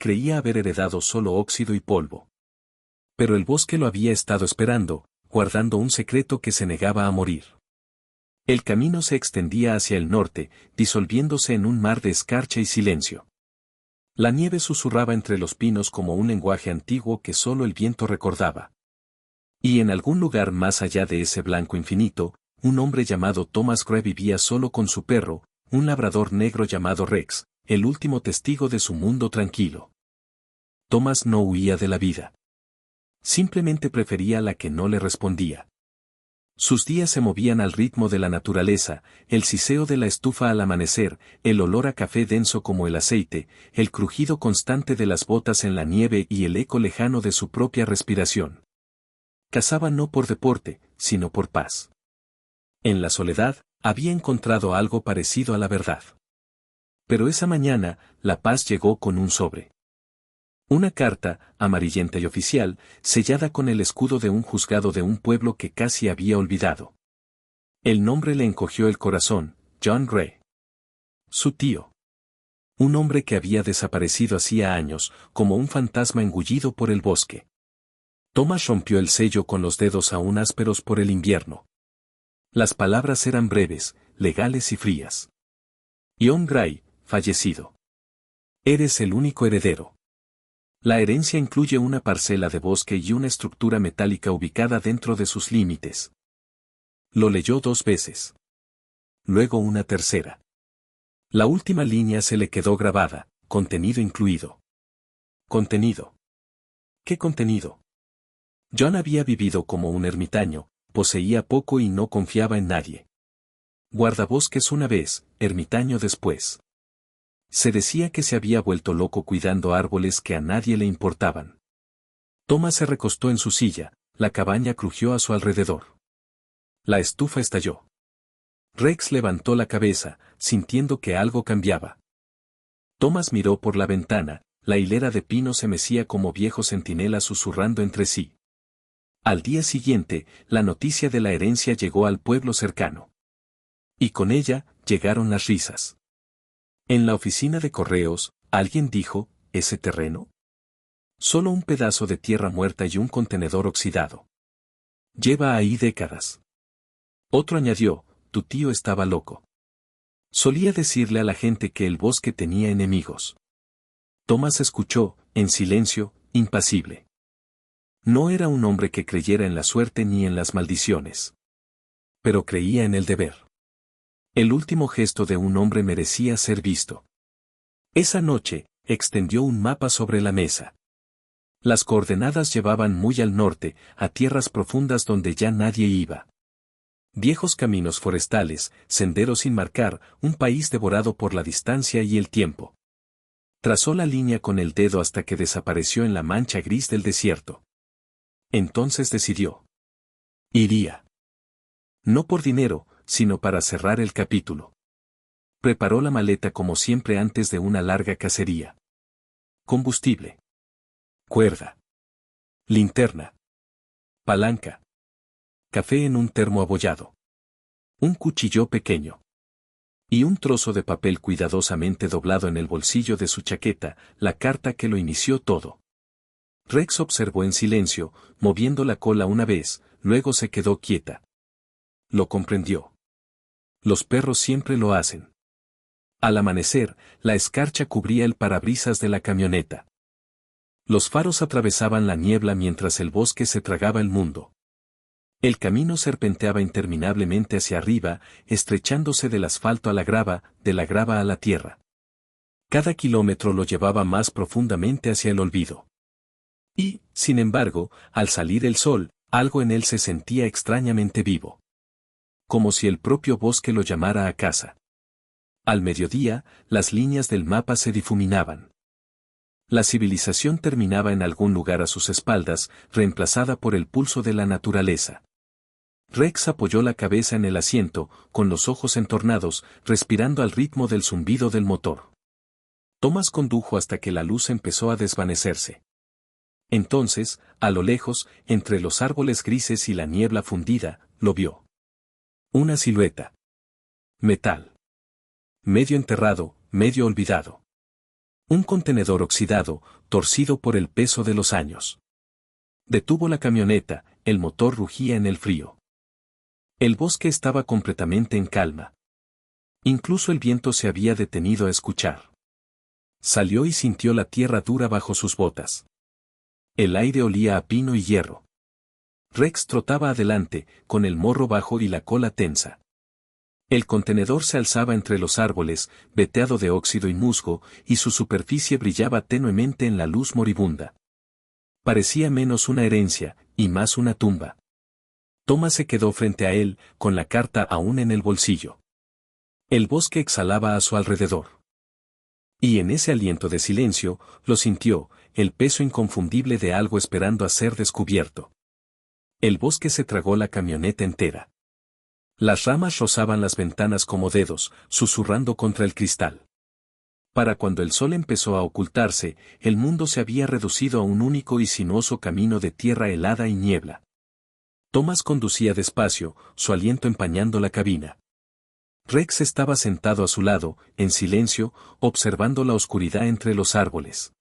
creía haber heredado solo óxido y polvo. Pero el bosque lo había estado esperando, guardando un secreto que se negaba a morir. El camino se extendía hacia el norte, disolviéndose en un mar de escarcha y silencio. La nieve susurraba entre los pinos como un lenguaje antiguo que solo el viento recordaba. Y en algún lugar más allá de ese blanco infinito, un hombre llamado Thomas Gray vivía solo con su perro, un labrador negro llamado Rex, el último testigo de su mundo tranquilo. Thomas no huía de la vida. Simplemente prefería la que no le respondía. Sus días se movían al ritmo de la naturaleza, el siseo de la estufa al amanecer, el olor a café denso como el aceite, el crujido constante de las botas en la nieve y el eco lejano de su propia respiración. Cazaba no por deporte, sino por paz. En la soledad, había encontrado algo parecido a la verdad. Pero esa mañana, la paz llegó con un sobre. Una carta, amarillenta y oficial, sellada con el escudo de un juzgado de un pueblo que casi había olvidado. El nombre le encogió el corazón, John Gray. Su tío. Un hombre que había desaparecido hacía años, como un fantasma engullido por el bosque. Thomas rompió el sello con los dedos aún ásperos por el invierno. Las palabras eran breves, legales y frías. John Gray, fallecido. Eres el único heredero. La herencia incluye una parcela de bosque y una estructura metálica ubicada dentro de sus límites. Lo leyó 2 veces. Luego una tercera. La última línea se le quedó grabada, contenido incluido. Contenido. ¿Qué contenido? John había vivido como un ermitaño, poseía poco y no confiaba en nadie. Guardabosques una vez, ermitaño después. Se decía que se había vuelto loco cuidando árboles que a nadie le importaban. Thomas se recostó en su silla, la cabaña crujió a su alrededor. La estufa estalló. Rex levantó la cabeza, sintiendo que algo cambiaba. Thomas miró por la ventana, la hilera de pinos se mecía como viejos centinelas susurrando entre sí. Al día siguiente, la noticia de la herencia llegó al pueblo cercano. Y con ella, llegaron las risas. En la oficina de correos, alguien dijo, ¿ese terreno? Solo un pedazo de tierra muerta y un contenedor oxidado. Lleva ahí décadas. Otro añadió, tu tío estaba loco. Solía decirle a la gente que el bosque tenía enemigos. Thomas escuchó, en silencio, impasible. No era un hombre que creyera en la suerte ni en las maldiciones. Pero creía en el deber. El último gesto de un hombre merecía ser visto. Esa noche, extendió un mapa sobre la mesa. Las coordenadas llevaban muy al norte, a tierras profundas donde ya nadie iba. Viejos caminos forestales, senderos sin marcar, un país devorado por la distancia y el tiempo. Trazó la línea con el dedo hasta que desapareció en la mancha gris del desierto. Entonces decidió. Iría. No por dinero, sino para cerrar el capítulo. Preparó la maleta como siempre antes de una larga cacería. Combustible. Cuerda. Linterna. Palanca. Café en un termo abollado. Un cuchillo pequeño. Y un trozo de papel cuidadosamente doblado en el bolsillo de su chaqueta, la carta que lo inició todo. Rex observó en silencio, moviendo la cola una vez, luego se quedó quieta. Lo comprendió. Los perros siempre lo hacen. Al amanecer, la escarcha cubría el parabrisas de la camioneta. Los faros atravesaban la niebla mientras el bosque se tragaba el mundo. El camino serpenteaba interminablemente hacia arriba, estrechándose del asfalto a la grava, de la grava a la tierra. Cada kilómetro lo llevaba más profundamente hacia el olvido. Y, sin embargo, al salir el sol, algo en él se sentía extrañamente vivo. Como si el propio bosque lo llamara a casa. Al mediodía, las líneas del mapa se difuminaban. La civilización terminaba en algún lugar a sus espaldas, reemplazada por el pulso de la naturaleza. Rex apoyó la cabeza en el asiento, con los ojos entornados, respirando al ritmo del zumbido del motor. Thomas condujo hasta que la luz empezó a desvanecerse. Entonces, a lo lejos, entre los árboles grises y la niebla fundida, lo vio. Una silueta. Metal. Medio enterrado, medio olvidado. Un contenedor oxidado, torcido por el peso de los años. Detuvo la camioneta, el motor rugía en el frío. El bosque estaba completamente en calma. Incluso el viento se había detenido a escuchar. Salió y sintió la tierra dura bajo sus botas. El aire olía a pino y hierro. Rex trotaba adelante, con el morro bajo y la cola tensa. El contenedor se alzaba entre los árboles, veteado de óxido y musgo, y su superficie brillaba tenuemente en la luz moribunda. Parecía menos una herencia, y más una tumba. Thomas se quedó frente a él, con la carta aún en el bolsillo. El bosque exhalaba a su alrededor. Y en ese aliento de silencio, lo sintió, el peso inconfundible de algo esperando a ser descubierto. El bosque se tragó la camioneta entera. Las ramas rozaban las ventanas como dedos, susurrando contra el cristal. Para cuando el sol empezó a ocultarse, el mundo se había reducido a un único y sinuoso camino de tierra helada y niebla. Thomas conducía despacio, su aliento empañando la cabina. Rex estaba sentado a su lado, en silencio, observando la oscuridad entre los árboles.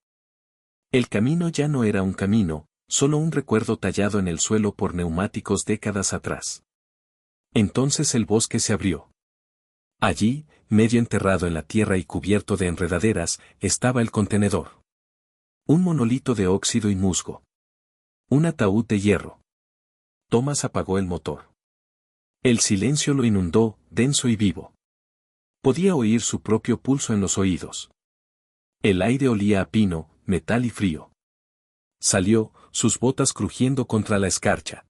El camino ya no era un camino, solo un recuerdo tallado en el suelo por neumáticos décadas atrás. Entonces el bosque se abrió. Allí, medio enterrado en la tierra y cubierto de enredaderas, estaba el contenedor. Un monolito de óxido y musgo. Un ataúd de hierro. Thomas apagó el motor. El silencio lo inundó, denso y vivo. Podía oír su propio pulso en los oídos. El aire olía a pino, metal y frío. Salió, sus botas crujiendo contra la escarcha.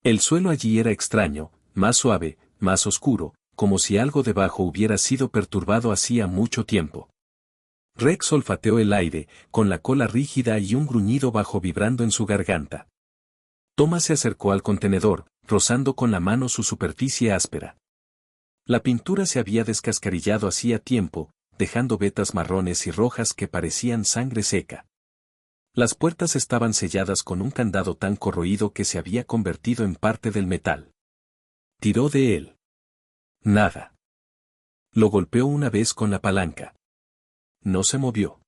El suelo allí era extraño, más suave, más oscuro, como si algo debajo hubiera sido perturbado hacía mucho tiempo. Rex olfateó el aire, con la cola rígida y un gruñido bajo vibrando en su garganta. Thomas se acercó al contenedor, rozando con la mano su superficie áspera. La pintura se había descascarillado hacía tiempo, dejando vetas marrones y rojas que parecían sangre seca. Las puertas estaban selladas con un candado tan corroído que se había convertido en parte del metal. Tiró de él. Nada. Lo golpeó una vez con la palanca. No se movió.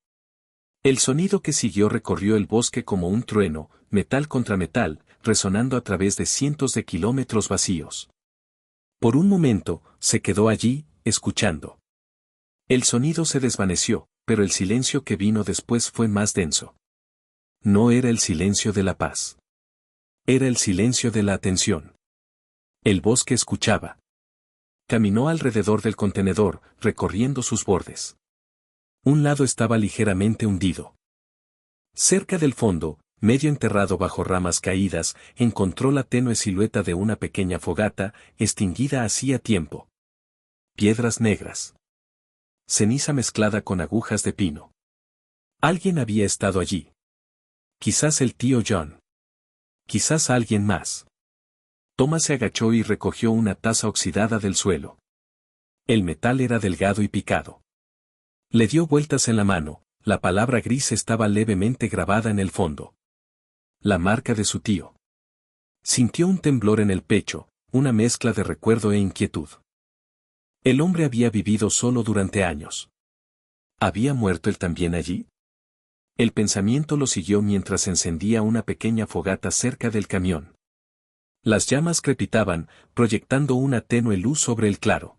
El sonido que siguió recorrió el bosque como un trueno, metal contra metal, resonando a través de cientos de kilómetros vacíos. Por un momento, se quedó allí, escuchando. El sonido se desvaneció, pero el silencio que vino después fue más denso. No era el silencio de la paz. Era el silencio de la atención. El bosque escuchaba. Caminó alrededor del contenedor, recorriendo sus bordes. Un lado estaba ligeramente hundido. Cerca del fondo, medio enterrado bajo ramas caídas, encontró la tenue silueta de una pequeña fogata, extinguida hacía tiempo. Piedras negras. Ceniza mezclada con agujas de pino. Alguien había estado allí. Quizás el tío John. Quizás alguien más. Thomas se agachó y recogió una taza oxidada del suelo. El metal era delgado y picado. Le dio vueltas en la mano, la palabra gris estaba levemente grabada en el fondo. La marca de su tío. Sintió un temblor en el pecho, una mezcla de recuerdo e inquietud. El hombre había vivido solo durante años. ¿Había muerto él también allí? El pensamiento lo siguió mientras encendía una pequeña fogata cerca del camión. Las llamas crepitaban, proyectando una tenue luz sobre el claro.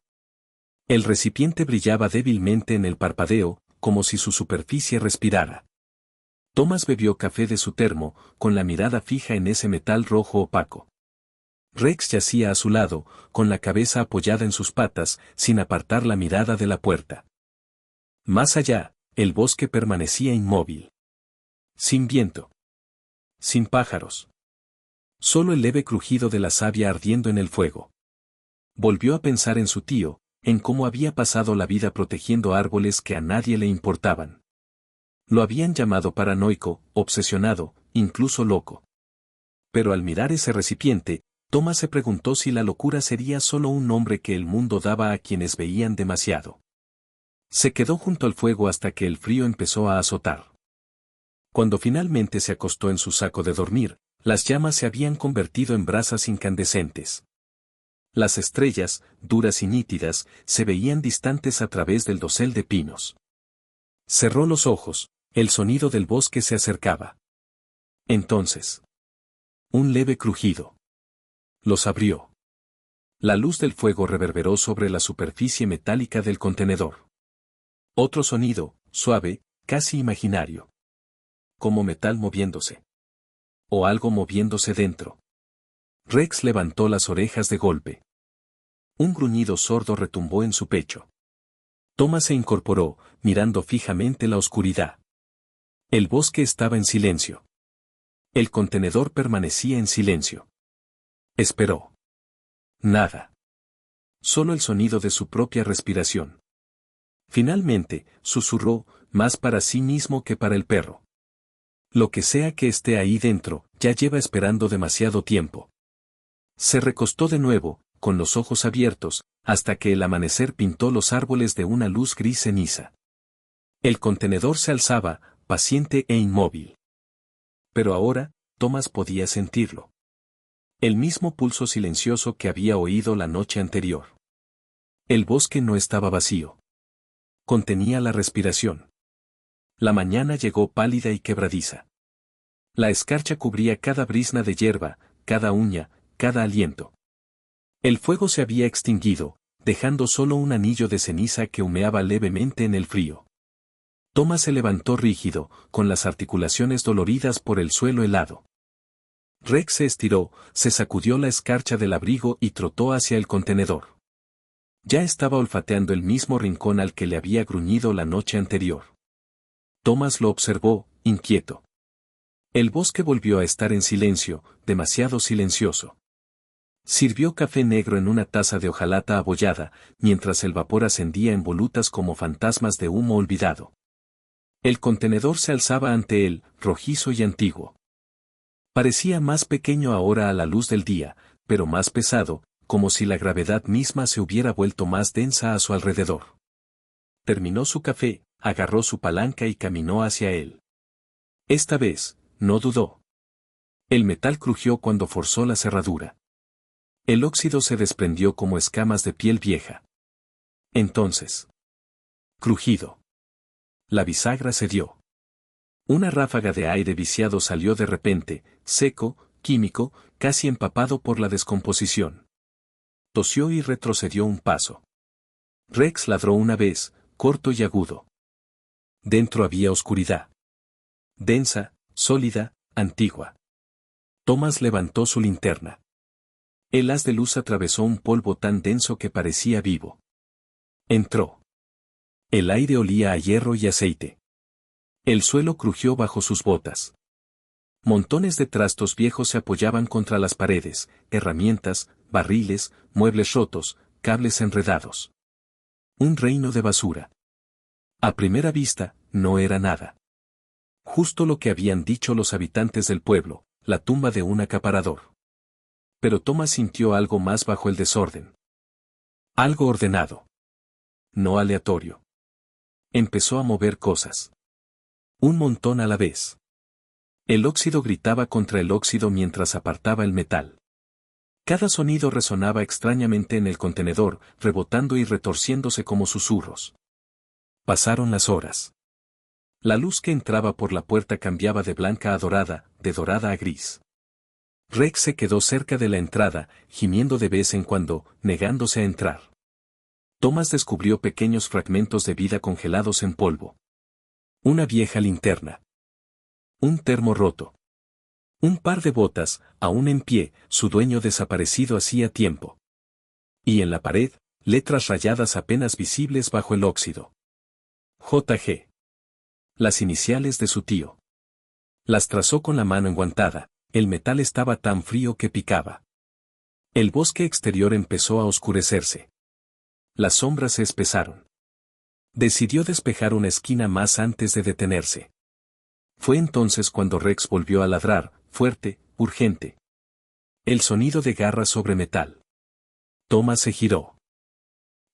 El recipiente brillaba débilmente en el parpadeo, como si su superficie respirara. Thomas bebió café de su termo, con la mirada fija en ese metal rojo opaco. Rex yacía a su lado, con la cabeza apoyada en sus patas, sin apartar la mirada de la puerta. Más allá, el bosque permanecía inmóvil. Sin viento. Sin pájaros. Solo el leve crujido de la savia ardiendo en el fuego. Volvió a pensar en su tío, en cómo había pasado la vida protegiendo árboles que a nadie le importaban. Lo habían llamado paranoico, obsesionado, incluso loco. Pero al mirar ese recipiente, Thomas se preguntó si la locura sería solo un nombre que el mundo daba a quienes veían demasiado. Se quedó junto al fuego hasta que el frío empezó a azotar. Cuando finalmente se acostó en su saco de dormir, las llamas se habían convertido en brasas incandescentes. Las estrellas, duras y nítidas, se veían distantes a través del dosel de pinos. Cerró los ojos, el sonido del bosque se acercaba. Entonces, un leve crujido. Los abrió. La luz del fuego reverberó sobre la superficie metálica del contenedor. Otro sonido, suave, casi imaginario. Como metal moviéndose. O algo moviéndose dentro. Rex levantó las orejas de golpe. Un gruñido sordo retumbó en su pecho. Thomas se incorporó, mirando fijamente la oscuridad. El bosque estaba en silencio. El contenedor permanecía en silencio. Esperó. Nada. Solo el sonido de su propia respiración. Finalmente, susurró, más para sí mismo que para el perro. Lo que sea que esté ahí dentro, ya lleva esperando demasiado tiempo. Se recostó de nuevo, con los ojos abiertos, hasta que el amanecer pintó los árboles de una luz gris ceniza. El contenedor se alzaba, paciente e inmóvil. Pero ahora, Thomas podía sentirlo. El mismo pulso silencioso que había oído la noche anterior. El bosque no estaba vacío. Contenía la respiración. La mañana llegó pálida y quebradiza. La escarcha cubría cada brizna de hierba, cada uña, cada aliento. El fuego se había extinguido, dejando solo un anillo de ceniza que humeaba levemente en el frío. Thomas se levantó rígido, con las articulaciones doloridas por el suelo helado. Rex se estiró, se sacudió la escarcha del abrigo y trotó hacia el contenedor. Ya estaba olfateando el mismo rincón al que le había gruñido la noche anterior. Thomas lo observó, inquieto. El bosque volvió a estar en silencio, demasiado silencioso. Sirvió café negro en una taza de hojalata abollada, mientras el vapor ascendía en volutas como fantasmas de humo olvidado. El contenedor se alzaba ante él, rojizo y antiguo. Parecía más pequeño ahora a la luz del día, pero más pesado, como si la gravedad misma se hubiera vuelto más densa a su alrededor. Terminó su café, agarró su palanca y caminó hacia él. Esta vez, no dudó. El metal crujió cuando forzó la cerradura. El óxido se desprendió como escamas de piel vieja. Entonces. Crujido. La bisagra cedió. Una ráfaga de aire viciado salió de repente, seco, químico, casi empapado por la descomposición. Tosió y retrocedió un paso. Rex ladró una vez, corto y agudo. Dentro había oscuridad. Densa, sólida, antigua. Thomas levantó su linterna. El haz de luz atravesó un polvo tan denso que parecía vivo. Entró. El aire olía a hierro y aceite. El suelo crujió bajo sus botas. Montones de trastos viejos se apoyaban contra las paredes, herramientas, barriles, muebles rotos, cables enredados. Un reino de basura. A primera vista, no era nada. Justo lo que habían dicho los habitantes del pueblo, la tumba de un acaparador. Pero Thomas sintió algo más bajo el desorden. Algo ordenado. No aleatorio. Empezó a mover cosas. Un montón a la vez. El óxido gritaba contra el óxido mientras apartaba el metal. Cada sonido resonaba extrañamente en el contenedor, rebotando y retorciéndose como susurros. Pasaron las horas. La luz que entraba por la puerta cambiaba de blanca a dorada, de dorada a gris. Rex se quedó cerca de la entrada, gimiendo de vez en cuando, negándose a entrar. Thomas descubrió pequeños fragmentos de vida congelados en polvo. Una vieja linterna. Un termo roto. Un par de botas, aún en pie, su dueño desaparecido hacía tiempo. Y en la pared, letras rayadas apenas visibles bajo el óxido. J.G. Las iniciales de su tío. Las trazó con la mano enguantada, el metal estaba tan frío que picaba. El bosque exterior empezó a oscurecerse. Las sombras se espesaron. Decidió despejar una esquina más antes de detenerse. Fue entonces cuando Rex volvió a ladrar, fuerte, urgente. El sonido de garras sobre metal. Thomas se giró.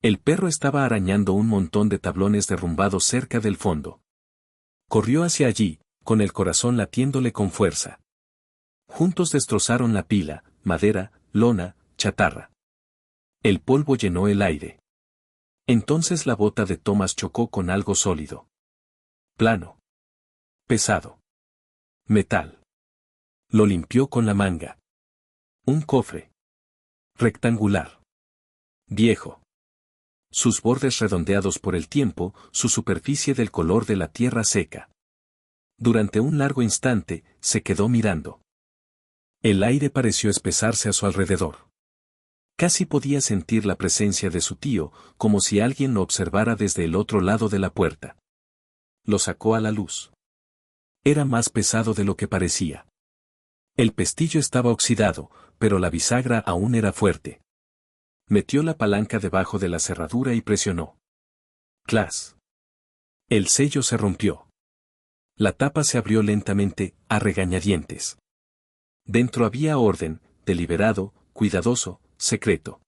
El perro estaba arañando un montón de tablones derrumbados cerca del fondo. Corrió hacia allí, con el corazón latiéndole con fuerza. Juntos destrozaron la pila, madera, lona, chatarra. El polvo llenó el aire. Entonces la bota de Thomas chocó con algo sólido. Plano. Pesado. Metal. Lo limpió con la manga. Un cofre. Rectangular. Viejo. Sus bordes redondeados por el tiempo, su superficie del color de la tierra seca. Durante un largo instante, se quedó mirando. El aire pareció espesarse a su alrededor. Casi podía sentir la presencia de su tío, como si alguien lo observara desde el otro lado de la puerta. Lo sacó a la luz. Era más pesado de lo que parecía. El pestillo estaba oxidado, pero la bisagra aún era fuerte. Metió la palanca debajo de la cerradura y presionó. ¡Clas! El sello se rompió. La tapa se abrió lentamente, a regañadientes. Dentro había orden, deliberado, cuidadoso, secreto.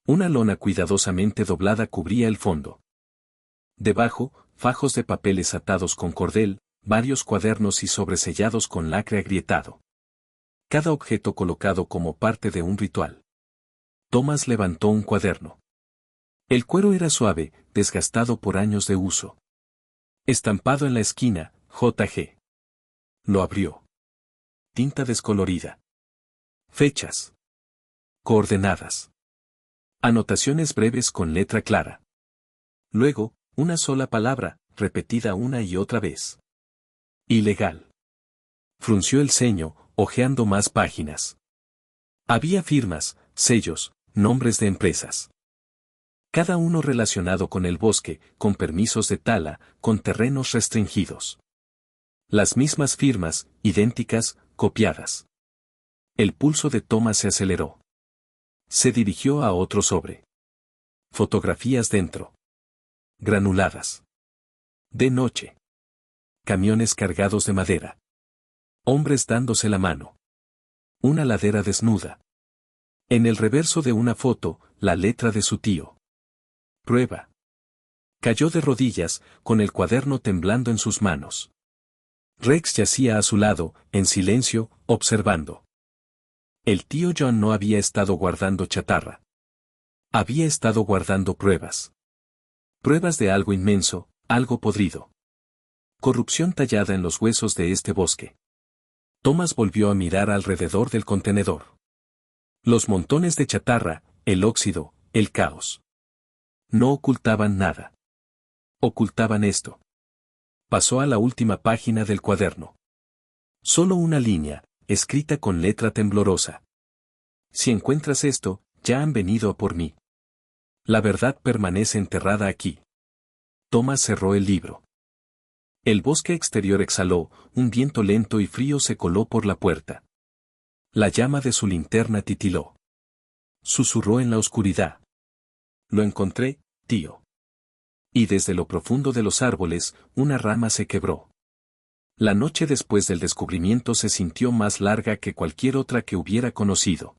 Una lona cuidadosamente doblada cubría el fondo. Debajo, fajos de papeles atados con cordel, varios cuadernos y sobresellados con lacre agrietado. Cada objeto colocado como parte de un ritual. Thomas levantó un cuaderno. El cuero era suave, desgastado por años de uso. Estampado en la esquina, J.G. Lo abrió. Tinta descolorida. Fechas. Coordenadas. Anotaciones breves con letra clara. Luego, una sola palabra, repetida una y otra vez. Ilegal. Frunció el ceño, hojeando más páginas. Había firmas, sellos, nombres de empresas. Cada uno relacionado con el bosque, con permisos de tala, con terrenos restringidos. Las mismas firmas, idénticas, copiadas. El pulso de Thomas se aceleró. Se dirigió a otro sobre. Fotografías dentro. Granuladas. De noche. Camiones cargados de madera. Hombres dándose la mano. Una ladera desnuda. En el reverso de una foto, la letra de su tío. Prueba. Cayó de rodillas, con el cuaderno temblando en sus manos. Rex yacía a su lado, en silencio, observando. El tío John no había estado guardando chatarra. Había estado guardando pruebas. Pruebas de algo inmenso, algo podrido. Corrupción tallada en los huesos de este bosque. Thomas volvió a mirar alrededor del contenedor. Los montones de chatarra, el óxido, el caos. No ocultaban nada. Ocultaban esto. Pasó a la última página del cuaderno. Solo una línea, escrita con letra temblorosa. Si encuentras esto, ya han venido a por mí. La verdad permanece enterrada aquí. Thomas cerró el libro. El bosque exterior exhaló, un viento lento y frío se coló por la puerta. La llama de su linterna titiló. Susurró en la oscuridad. Lo encontré, tío. Y desde lo profundo de los árboles, una rama se quebró. La noche después del descubrimiento se sintió más larga que cualquier otra que hubiera conocido.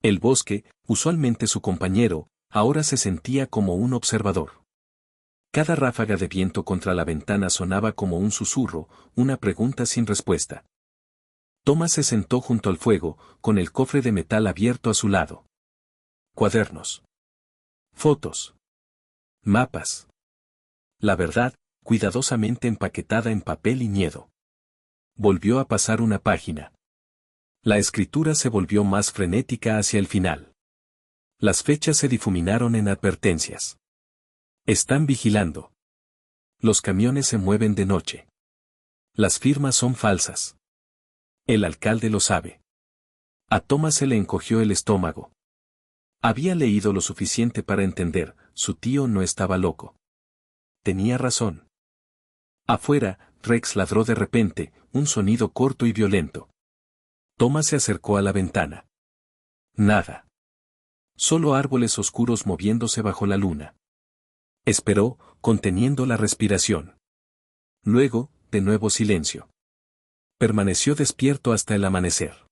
El bosque, usualmente su compañero, ahora se sentía como un observador. Cada ráfaga de viento contra la ventana sonaba como un susurro, una pregunta sin respuesta. Thomas se sentó junto al fuego, con el cofre de metal abierto a su lado. Cuadernos. Fotos. Mapas. La verdad, cuidadosamente empaquetada en papel y miedo. Volvió a pasar una página. La escritura se volvió más frenética hacia el final. Las fechas se difuminaron en advertencias. Están vigilando. Los camiones se mueven de noche. Las firmas son falsas. El alcalde lo sabe. A Thomas se le encogió el estómago. Había leído lo suficiente para entender, su tío no estaba loco. Tenía razón. Afuera, Rex ladró de repente, un sonido corto y violento. Thomas se acercó a la ventana. Nada. Solo árboles oscuros moviéndose bajo la luna. Esperó, conteniendo la respiración. Luego, de nuevo silencio. Permaneció despierto hasta el amanecer.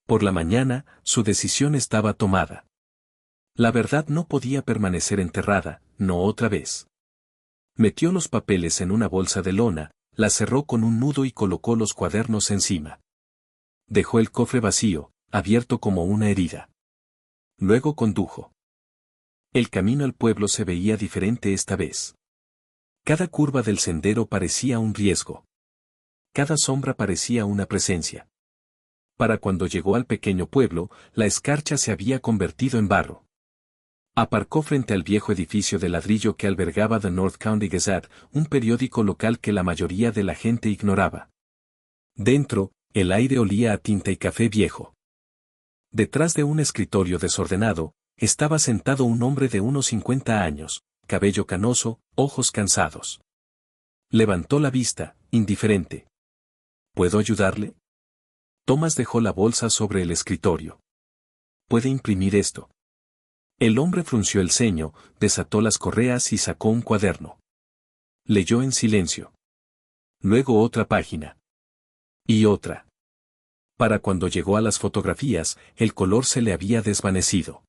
Por la mañana, su decisión estaba tomada. La verdad no podía permanecer enterrada, no otra vez. Metió los papeles en una bolsa de lona, la cerró con un nudo y colocó los cuadernos encima. Dejó el cofre vacío, abierto como una herida. Luego condujo. El camino al pueblo se veía diferente esta vez. Cada curva del sendero parecía un riesgo. Cada sombra parecía una presencia. Para cuando llegó al pequeño pueblo, la escarcha se había convertido en barro. Aparcó frente al viejo edificio de ladrillo que albergaba The North County Gazette, un periódico local que la mayoría de la gente ignoraba. Dentro, el aire olía a tinta y café viejo. Detrás de un escritorio desordenado, estaba sentado un hombre de unos 50 años, cabello canoso, ojos cansados. Levantó la vista, indiferente. ¿Puedo ayudarle? Thomas dejó la bolsa sobre el escritorio. ¿Puede imprimir esto? El hombre frunció el ceño, desató las correas y sacó un cuaderno. Leyó en silencio. Luego otra página. Y otra. Para cuando llegó a las fotografías, el color se le había desvanecido.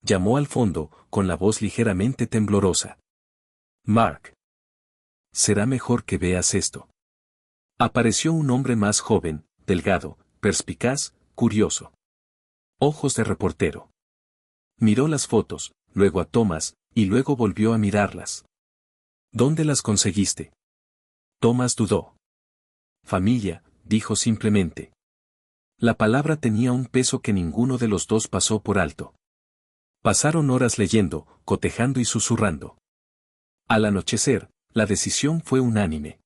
Llamó al fondo, con la voz ligeramente temblorosa. Mark. Será mejor que veas esto. Apareció un hombre más joven, delgado, perspicaz, curioso. Ojos de reportero. Miró las fotos, luego a Thomas, y luego volvió a mirarlas. ¿Dónde las conseguiste? Thomas dudó. Familia, dijo simplemente. La palabra tenía un peso que ninguno de los dos pasó por alto. Pasaron horas leyendo, cotejando y susurrando. Al anochecer, la decisión fue unánime.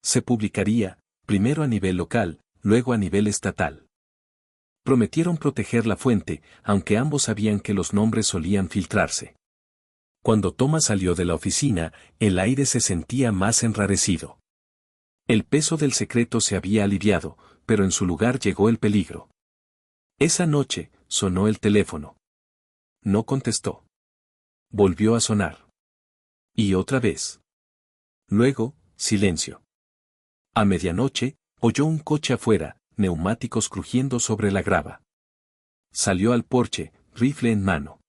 Se publicaría, primero a nivel local, luego a nivel estatal. Prometieron proteger la fuente, aunque ambos sabían que los nombres solían filtrarse. Cuando Thomas salió de la oficina, el aire se sentía más enrarecido. El peso del secreto se había aliviado, pero en su lugar llegó el peligro. Esa noche, sonó el teléfono. No contestó. Volvió a sonar. Y otra vez. Luego, silencio. A medianoche, oyó un coche afuera, neumáticos crujiendo sobre la grava. Salió al porche, rifle en mano.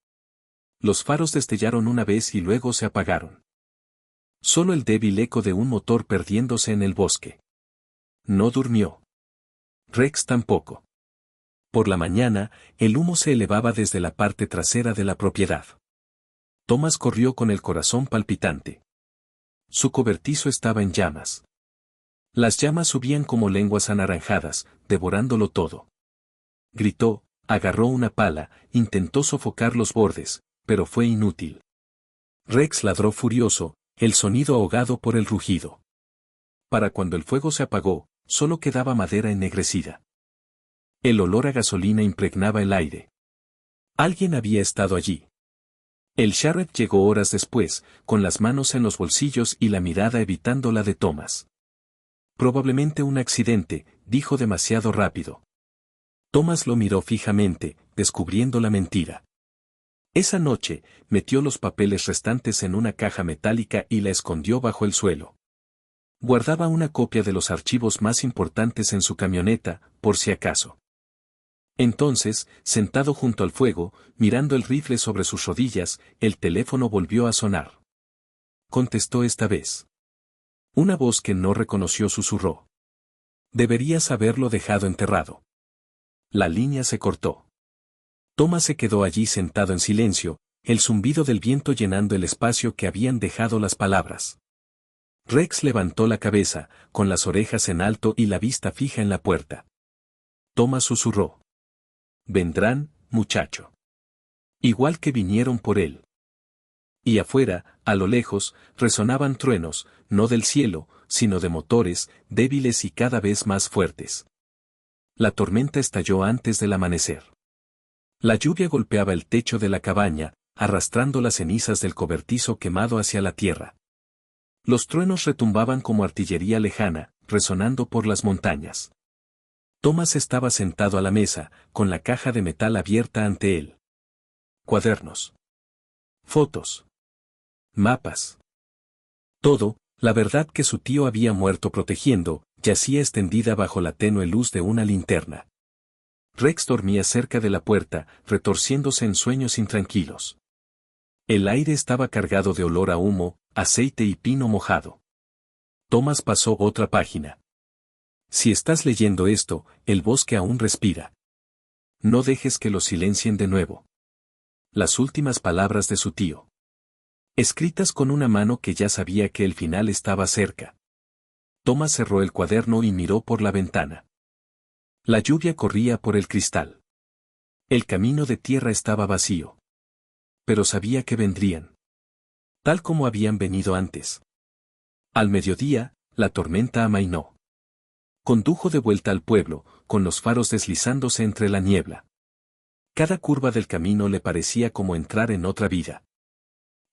Los faros destellaron una vez y luego se apagaron. Solo el débil eco de un motor perdiéndose en el bosque. No durmió. Rex tampoco. Por la mañana, el humo se elevaba desde la parte trasera de la propiedad. Thomas corrió con el corazón palpitante. Su cobertizo estaba en llamas. Las llamas subían como lenguas anaranjadas, devorándolo todo. Gritó, agarró una pala, intentó sofocar los bordes, pero fue inútil. Rex ladró furioso, el sonido ahogado por el rugido. Para cuando el fuego se apagó, solo quedaba madera ennegrecida. El olor a gasolina impregnaba el aire. Alguien había estado allí. El sheriff llegó horas después, con las manos en los bolsillos y la mirada evitando la de Thomas. Probablemente un accidente, dijo demasiado rápido. Thomas lo miró fijamente, descubriendo la mentira. Esa noche, metió los papeles restantes en una caja metálica y la escondió bajo el suelo. Guardaba una copia de los archivos más importantes en su camioneta, por si acaso. Entonces, sentado junto al fuego, mirando el rifle sobre sus rodillas, el teléfono volvió a sonar. Contestó esta vez. Una voz que no reconoció susurró. Deberías haberlo dejado enterrado. La línea se cortó. Thomas se quedó allí sentado en silencio, el zumbido del viento llenando el espacio que habían dejado las palabras. Rex levantó la cabeza, con las orejas en alto y la vista fija en la puerta. Thomas susurró. Vendrán, muchacho. Igual que vinieron por él. Y afuera, a lo lejos, resonaban truenos, no del cielo, sino de motores, débiles y cada vez más fuertes. La tormenta estalló antes del amanecer. La lluvia golpeaba el techo de la cabaña, arrastrando las cenizas del cobertizo quemado hacia la tierra. Los truenos retumbaban como artillería lejana, resonando por las montañas. Thomas estaba sentado a la mesa, con la caja de metal abierta ante él. Cuadernos. Fotos. Mapas. Todo, la verdad que su tío había muerto protegiendo, yacía extendida bajo la tenue luz de una linterna. Rex dormía cerca de la puerta, retorciéndose en sueños intranquilos. El aire estaba cargado de olor a humo, aceite y pino mojado. Thomas pasó otra página. Si estás leyendo esto, el bosque aún respira. No dejes que lo silencien de nuevo. Las últimas palabras de su tío. Escritas con una mano que ya sabía que el final estaba cerca. Thomas cerró el cuaderno y miró por la ventana. La lluvia corría por el cristal. El camino de tierra estaba vacío. Pero sabía que vendrían. Tal como habían venido antes. Al mediodía, la tormenta amainó. Condujo de vuelta al pueblo, con los faros deslizándose entre la niebla. Cada curva del camino le parecía como entrar en otra vida.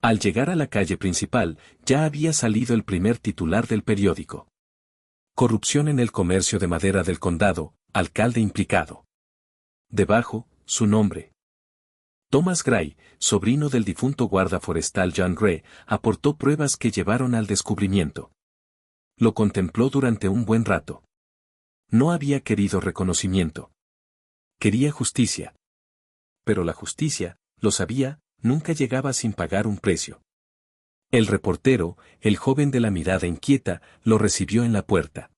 Al llegar a la calle principal, ya había salido el primer titular del periódico. Corrupción en el comercio de madera del condado, alcalde implicado. Debajo, su nombre. Thomas Gray, sobrino del difunto guarda forestal John Gray, aportó pruebas que llevaron al descubrimiento. Lo contempló durante un buen rato. No había querido reconocimiento. Quería justicia. Pero la justicia, lo sabía, nunca llegaba sin pagar un precio. El reportero, el joven de la mirada inquieta, lo recibió en la puerta.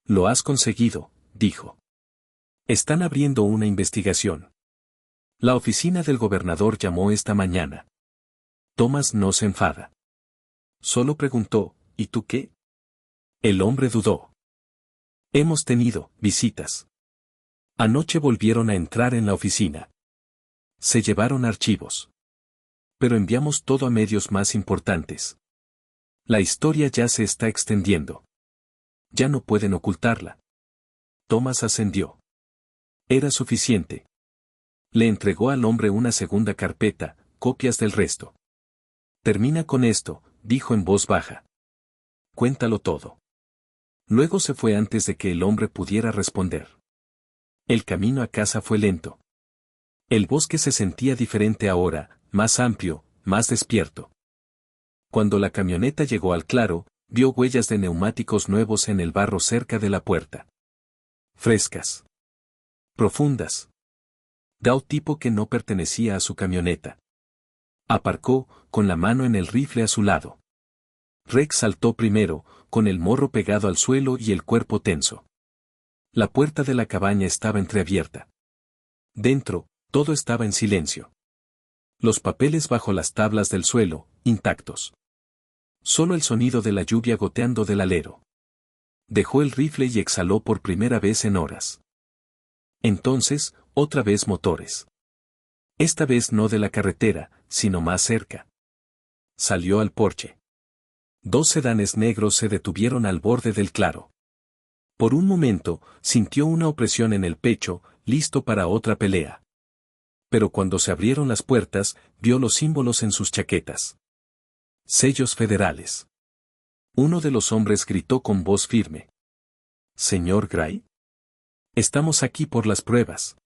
«Lo has conseguido», dijo. «Están abriendo una investigación. La oficina del gobernador llamó esta mañana». Thomas no se enfada. Solo preguntó, «¿Y tú qué?». El hombre dudó. «Hemos tenido visitas. Anoche volvieron a entrar en la oficina. Se llevaron archivos. Pero enviamos todo a medios más importantes. La historia ya se está extendiendo. Ya no pueden ocultarla». Thomas ascendió. Era suficiente. Le entregó al hombre una segunda carpeta, copias del resto. «Termina con esto», dijo en voz baja. «Cuéntalo todo». Luego se fue antes de que el hombre pudiera responder. El camino a casa fue lento. El bosque se sentía diferente ahora, más amplio, más despierto. Cuando la camioneta llegó al claro, vio huellas de neumáticos nuevos en el barro cerca de la puerta. Frescas. Profundas. Da tipo que no pertenecía a su camioneta. Aparcó, con la mano en el rifle a su lado. Rex saltó primero, con el morro pegado al suelo y el cuerpo tenso. La puerta de la cabaña estaba entreabierta. Dentro, todo estaba en silencio. Los papeles bajo las tablas del suelo, intactos. Solo el sonido de la lluvia goteando del alero. Dejó el rifle y exhaló por primera vez en horas. Entonces, otra vez motores. Esta vez no de la carretera, sino más cerca. Salió al porche. 2 sedanes negros se detuvieron al borde del claro. Por un momento, sintió una opresión en el pecho, listo para otra pelea. Pero cuando se abrieron las puertas, vio los símbolos en sus chaquetas. Sellos federales. Uno de los hombres gritó con voz firme. «¿Señor Gray? Estamos aquí por las pruebas».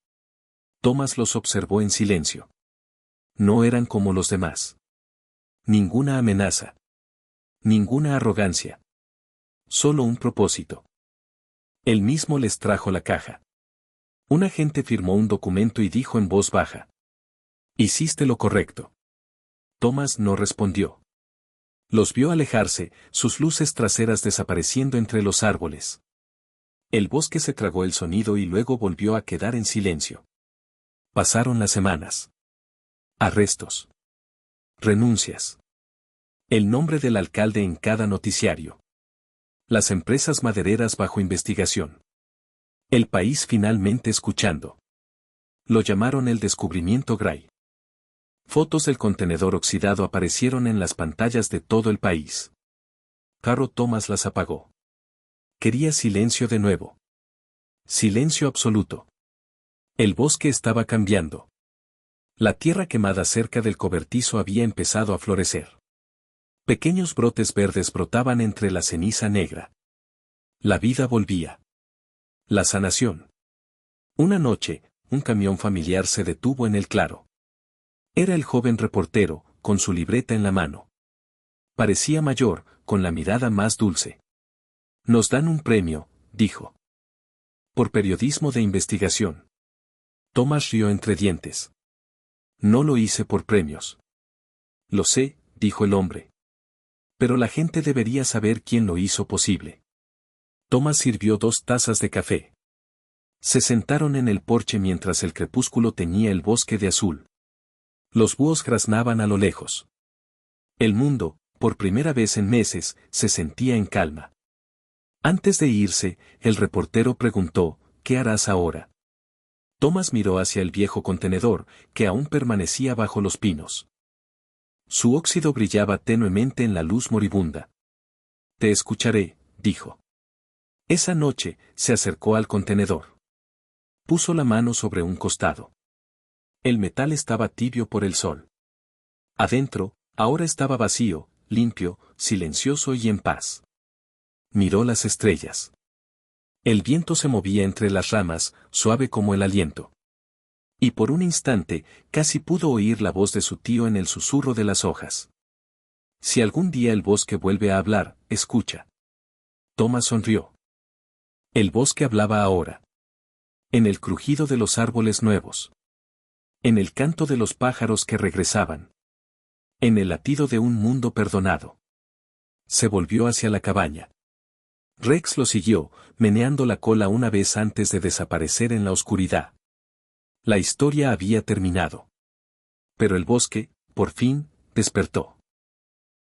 Thomas los observó en silencio. No eran como los demás. Ninguna amenaza. Ninguna arrogancia. Solo un propósito. Él mismo les trajo la caja. Un agente firmó un documento y dijo en voz baja. «Hiciste lo correcto». Thomas no respondió. Los vio alejarse, sus luces traseras desapareciendo entre los árboles. El bosque se tragó el sonido y luego volvió a quedar en silencio. Pasaron las semanas. Arrestos. Renuncias. El nombre del alcalde en cada noticiario. Las empresas madereras bajo investigación. El país finalmente escuchando. Lo llamaron el descubrimiento Gray. Fotos del contenedor oxidado aparecieron en las pantallas de todo el país. Caro Thomas las apagó. Quería silencio de nuevo. Silencio absoluto. El bosque estaba cambiando. La tierra quemada cerca del cobertizo había empezado a florecer. Pequeños brotes verdes brotaban entre la ceniza negra. La vida volvía. La sanación. Una noche, un camión familiar se detuvo en el claro. Era el joven reportero, con su libreta en la mano. Parecía mayor, con la mirada más dulce. «Nos dan un premio», dijo. «Por periodismo de investigación». Thomas rió entre dientes. «No lo hice por premios». «Lo sé», dijo el hombre. «Pero la gente debería saber quién lo hizo posible». Thomas sirvió 2 tazas de café. Se sentaron en el porche mientras el crepúsculo teñía el bosque de azul. Los búhos graznaban a lo lejos. El mundo, por primera vez en meses, se sentía en calma. Antes de irse, el reportero preguntó, ¿qué harás ahora? Thomas miró hacia el viejo contenedor, que aún permanecía bajo los pinos. Su óxido brillaba tenuemente en la luz moribunda. Te escucharé, dijo. Esa noche, se acercó al contenedor. Puso la mano sobre un costado. El metal estaba tibio por el sol. Adentro, ahora estaba vacío, limpio, silencioso y en paz. Miró las estrellas. El viento se movía entre las ramas, suave como el aliento. Y por un instante, casi pudo oír la voz de su tío en el susurro de las hojas. Si algún día el bosque vuelve a hablar, escucha. Thomas sonrió. El bosque hablaba ahora. En el crujido de los árboles nuevos. En el canto de los pájaros que regresaban. En el latido de un mundo perdonado. Se volvió hacia la cabaña. Rex lo siguió, meneando la cola una vez antes de desaparecer en la oscuridad. La historia había terminado. Pero el bosque, por fin, despertó.